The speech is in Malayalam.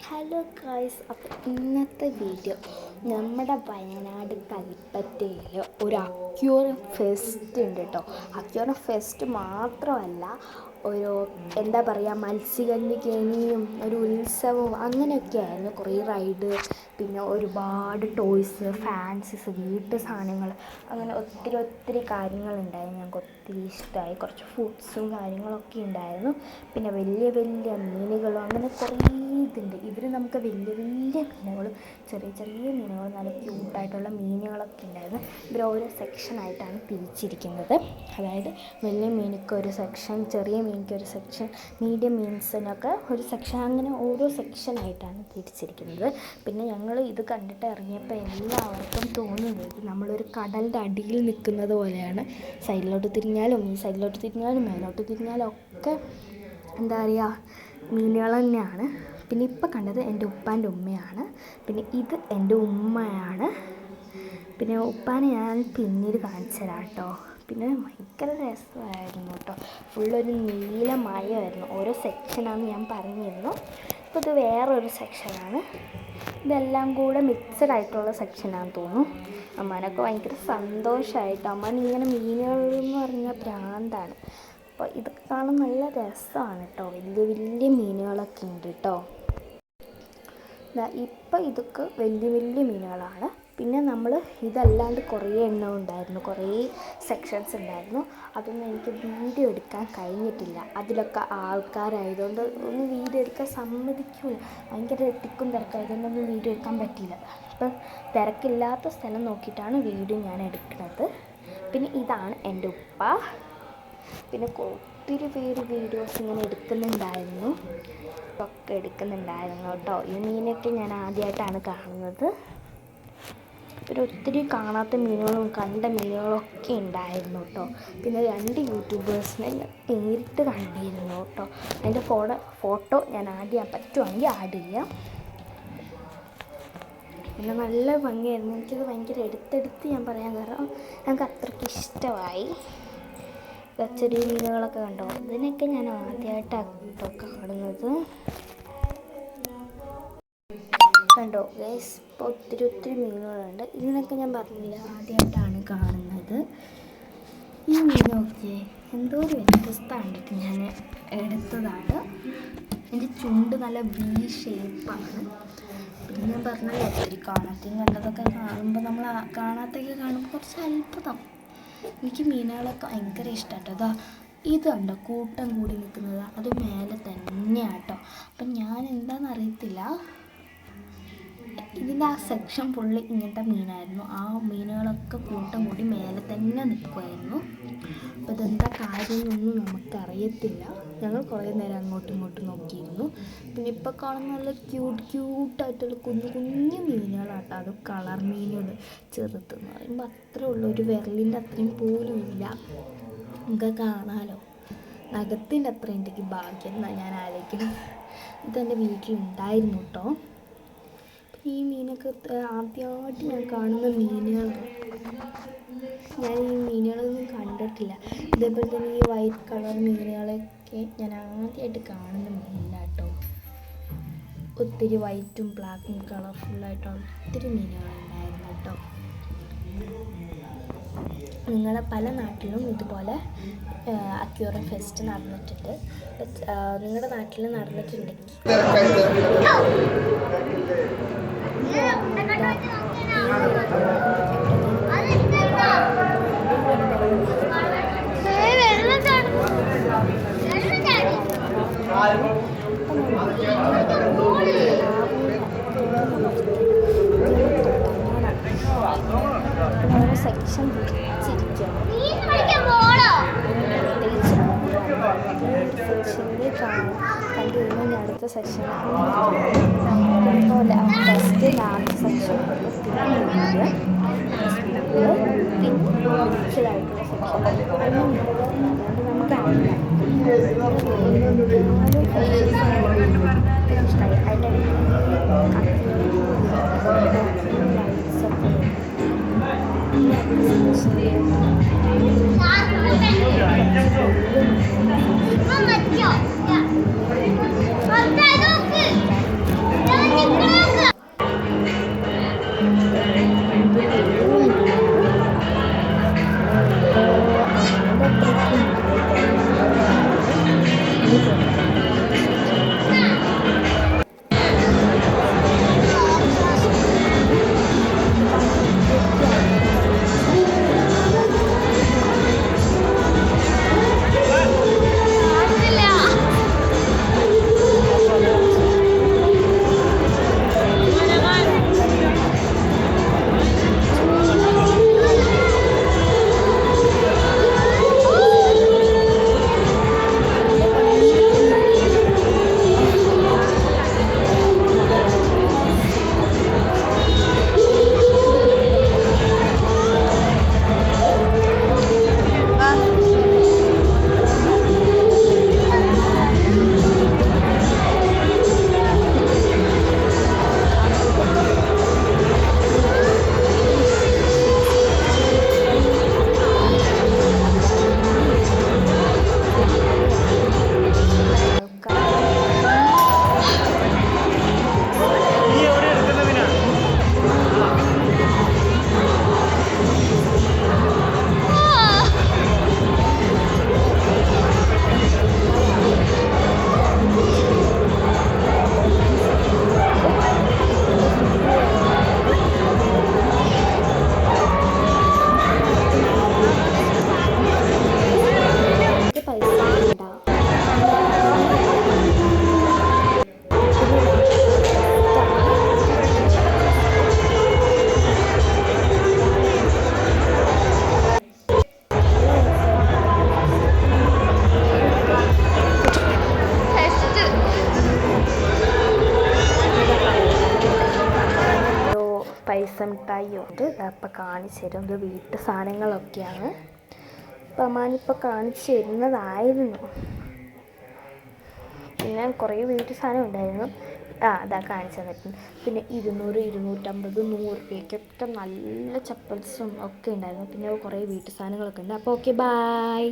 ഹലോ ഗായ്സ്, അപ്പോൾ ഇന്നത്തെ വീഡിയോ നമ്മുടെ വയനാട് കൽപ്പറ്റയിൽ ഒരു അക്വേറിയം ഫെസ്റ്റ് ഉണ്ട് കേട്ടോ. അക്വേറിയം ഫെസ്റ്റ് മാത്രമല്ല, ഒരു എന്താ പറയുക, മത്സ്യകന്യകേണിയും ഒരു ഉത്സവവും അങ്ങനെയൊക്കെ ആയിരുന്നു. കുറേ റൈഡ്, പിന്നെ ഒരുപാട് ടോയ്സ്, ഫാൻസീസ്, വീട്ടു സാധനങ്ങൾ, അങ്ങനെ ഒത്തിരി കാര്യങ്ങളുണ്ടായിരുന്നു. ഞങ്ങൾക്ക് ഒത്തിരി ഇഷ്ടമായി. കുറച്ച് ഫുഡ്സും കാര്യങ്ങളൊക്കെ ഉണ്ടായിരുന്നു. പിന്നെ വലിയ മീനുകളും അങ്ങനെ കുറേ ഇതുണ്ട്. ഇവർ നമുക്ക് വലിയ മീനുകളും ചെറിയ മീനുകളും നല്ല ക്യൂട്ടായിട്ടുള്ള മീനുകളൊക്കെ ഉണ്ടായിരുന്നു. ഇവർ ഓരോ സെക്ഷനായിട്ടാണ് തിരിച്ചിരിക്കുന്നത്. അതായത് വലിയ മീനൊക്കെ ഒരു സെക്ഷൻ, ചെറിയ മീനിക്ക് ഒരു സെക്ഷൻ, മീഡിയം മീൻസിനൊക്കെ ഒരു സെക്ഷൻ, അങ്ങനെ ഓരോ സെക്ഷനായിട്ടാണ് തിരിച്ചിരിക്കുന്നത്. പിന്നെ ഞങ്ങൾ ഇത് കണ്ടിട്ട് ഇറങ്ങിയപ്പോൾ എല്ലാവർക്കും തോന്നുന്നത് നമ്മളൊരു കടലിൻ്റെ അടിയിൽ നിൽക്കുന്നത് പോലെയാണ്. സൈഡിലോട്ട് തിരിഞ്ഞാലും മേലോട്ട് തിരിഞ്ഞാലും ഒക്കെ എന്താ പറയുക, മീനുകൾ തന്നെയാണ്. പിന്നെ ഇപ്പം കണ്ടത് എൻ്റെ ഉപ്പാൻ്റെ ഉമ്മയാണ്. പിന്നെ ഇത് എൻ്റെ ഉമ്മയാണ്. പിന്നെ ഉപ്പാനെ ഞാൻ പിന്നീട് കാണിച്ചു തരാം കേട്ടോ. പിന്നെ ഭയങ്കര രസമായിരുന്നു കേട്ടോ. ഫുള്ളൊരു നീലമയമായിരുന്നു. ഓരോ സെക്ഷനാണെന്ന് ഞാൻ പറഞ്ഞിരുന്നു. അപ്പോൾ ഇത് വേറൊരു സെക്ഷനാണ്. ഇതെല്ലാം കൂടെ മിക്സഡ് ആയിട്ടുള്ള സെക്ഷനാണെന്ന് തോന്നുന്നു. അമ്മാനൊക്കെ ഭയങ്കര സന്തോഷമായിട്ട്, അമ്മാൻ ഇങ്ങനെ മീനുകളെന്ന് പറഞ്ഞാൽ ഭ്രാന്താണ്. അപ്പോൾ ഇതൊക്കെ കാണാൻ നല്ല രസമാണ് കേട്ടോ. വലിയ മീനുകളൊക്കെ ഉണ്ട് കേട്ടോ. ഇപ്പം ഇതൊക്കെ വലിയ മീനുകളാണ്. പിന്നെ നമ്മൾ ഇതല്ലാണ്ട് കുറേ എണ്ണം ഉണ്ടായിരുന്നു, കുറേ സെക്ഷൻസ് ഉണ്ടായിരുന്നു. അതൊന്നും എനിക്ക് വീഡിയോ എടുക്കാൻ കഴിഞ്ഞിട്ടില്ല. അതിലൊക്കെ ആൾക്കാരായതുകൊണ്ട് ഒന്ന് വീഡിയോ എടുക്കാൻ സമ്മതിക്കില്ല. ഭയങ്കര തിക്കും തിരക്കായതുകൊണ്ടൊന്നും വീഡിയോ എടുക്കാൻ പറ്റിയില്ല. അപ്പം തിരക്കില്ലാത്ത സ്ഥലം നോക്കിയിട്ടാണ് വീഡിയോ ഞാൻ എടുക്കുന്നത്. പിന്നെ ഇതാണ് എൻ്റെ ഉപ്പ. പിന്നെ ഒത്തിരി പേര് വീഡിയോസ് ഇങ്ങനെ എടുക്കുന്നുണ്ടായിരുന്നു കേട്ടോ. ഈ മീനൊക്കെ ഞാൻ ആദ്യമായിട്ടാണ് കാണുന്നത്. പിന്നെ ഒത്തിരി കാണാത്ത മീനുകളും കണ്ട മീനുകളൊക്കെ ഉണ്ടായിരുന്നു കേട്ടോ. പിന്നെ 2 യൂട്യൂബേഴ്സിനെ നേരിട്ട് കണ്ടിരുന്നു കേട്ടോ. അതിൻ്റെ ഫോട്ടോ ഞാൻ പറ്റുവാണെങ്കിൽ ആഡ് ചെയ്യാം. പിന്നെ നല്ല ഭംഗിയായിരുന്നു. എനിക്കത് ഭയങ്കര എടുത്തെടുത്ത് ഞാൻ പറയാൻ കാരണം ഞങ്ങൾക്ക് അത്രയ്ക്ക് ഇഷ്ടമായി. ചെറിയ മീനുകളൊക്കെ കണ്ടോ, ഇതിനൊക്കെ ഞാൻ ആദ്യമായിട്ടാണ് കേട്ടോ കാണുന്നത്. കണ്ടോ ഗൈസ്, ഇപ്പോൾ ഒത്തിരി മീനുകളുണ്ട്. ഇതിനൊക്കെ ഞാൻ പറഞ്ഞില്ല, ആദ്യമായിട്ടാണ് കാണുന്നത്. ഈ മീനൊക്കെ എന്തോ ഒരു വ്യത്യസ്ത കണ്ടിട്ട് ഞാൻ എടുത്തതാണ്. എൻ്റെ ചുണ്ട് നല്ല V ഷേപ്പാണ്. പിന്നെ ഞാൻ പറഞ്ഞല്ലോ, ഒത്തിരി കാണാത്തയും കണ്ടതൊക്കെ കാണുമ്പോൾ നമ്മൾ കാണാത്തൊക്കെ കാണുമ്പോൾ കുറച്ച് അത്ഭുതം. എനിക്ക് മീനുകളൊക്കെ ഭയങ്കര ഇഷ്ടമാട്ടോ. ഇതുണ്ടോ കൂട്ടം കൂടി നിൽക്കുന്നത്, അത് മേലെ തന്നെയാണ് കേട്ടോ. അപ്പം ഞാൻ എന്താണെന്നറിയത്തില്ല, ഇതിൻ്റെ ആ സെക്ഷൻ ഫുള്ള് ഇങ്ങനത്തെ മീനായിരുന്നു. ആ മീനുകളൊക്കെ കൂട്ടം കൂടി മേലെ തന്നെ നിൽക്കുമായിരുന്നു. അപ്പോൾ ഇതെന്താ കാര്യമൊന്നും നമുക്കറിയത്തില്ല. ഞങ്ങൾ കുറേ നേരം അങ്ങോട്ടും ഇങ്ങോട്ടും നോക്കിയിരുന്നു. പിന്നെ ഇപ്പോൾ കാണുന്ന നല്ല ക്യൂട്ടായിട്ടുള്ള കുഞ്ഞു മീനുകളാട്ടോ. അത് കളർ മീനുകൾ, ചെറുതെന്ന് പറയുമ്പോൾ അത്രേ ഉള്ളൂ, ഒരു വിരലിൻ്റെ അത്രയും പോലും ഇല്ല. നമുക്ക് കാണാമല്ലോ. നഖത്തിൻ്റെ അത്രയും ഉണ്ടെങ്കിൽ ഭാഗ്യം എന്നാണ് ഞാൻ ആലോചിക്കുന്നത്. ഇതെൻ്റെ വീട്ടിലുണ്ടായിരുന്നു കേട്ടോ. ഈ മീനൊക്കെ ആദ്യമായിട്ട് ഞാൻ കാണുന്ന മീനുകളാണ്. ഞാൻ ഈ മീനുകളൊന്നും കണ്ടിട്ടില്ല. ഇതേപോലെ തന്നെ ഈ വൈറ്റ് കളർ മീനുകളൊക്കെ ഞാൻ ആദ്യമായിട്ട് കാണുന്ന മീനിലാട്ടോ. ഒത്തിരി വൈറ്റും ബ്ലാക്കും കളർഫുള്ളായിട്ടുള്ള ഒത്തിരി മീനുകളുണ്ടായിരുന്നു കേട്ടോ. നിങ്ങളെ പല നാട്ടിലും ഇതുപോലെ അക്വേറിയം ഫെസ്റ്റ് നടന്നിട്ടുണ്ട്. നിങ്ങളുടെ നാട്ടിൽ നടന്നിട്ടുണ്ടെങ്കിൽ സെക്ഷൻ കണ്ടുകഴിഞ്ഞാൽ അടുത്ത സെക്ഷൻ ഫസ്റ്റ് ലാസ്റ്റ് സെക്ഷൻ മിക്സഡായിട്ടുള്ള സെക്ഷൻ. അതുകൊണ്ട് നമുക്കറിയാം അതിൻ്റെ പായസം മിഠായി ഉണ്ട്. അപ്പം കാണിച്ചു തരും. ഇത് വീട്ടു സാധനങ്ങളൊക്കെയാണ്. അപ്പം അമ്മാനിപ്പോൾ കാണിച്ചു തരുന്നതായിരുന്നു. പിന്നെ കുറേ വീട്ടു സാധനം ഉണ്ടായിരുന്നു. അതാ കാണിച്ചു തന്നിട്ടുണ്ട്. പിന്നെ 200, 250, 100 രൂപയ്ക്കൊക്കെ നല്ല ചപ്പൽസും ഒക്കെ ഉണ്ടായിരുന്നു. പിന്നെ കുറേ വീട്ടു സാധനങ്ങളൊക്കെ ഉണ്ട്. അപ്പോൾ ഓക്കെ, ബായ്.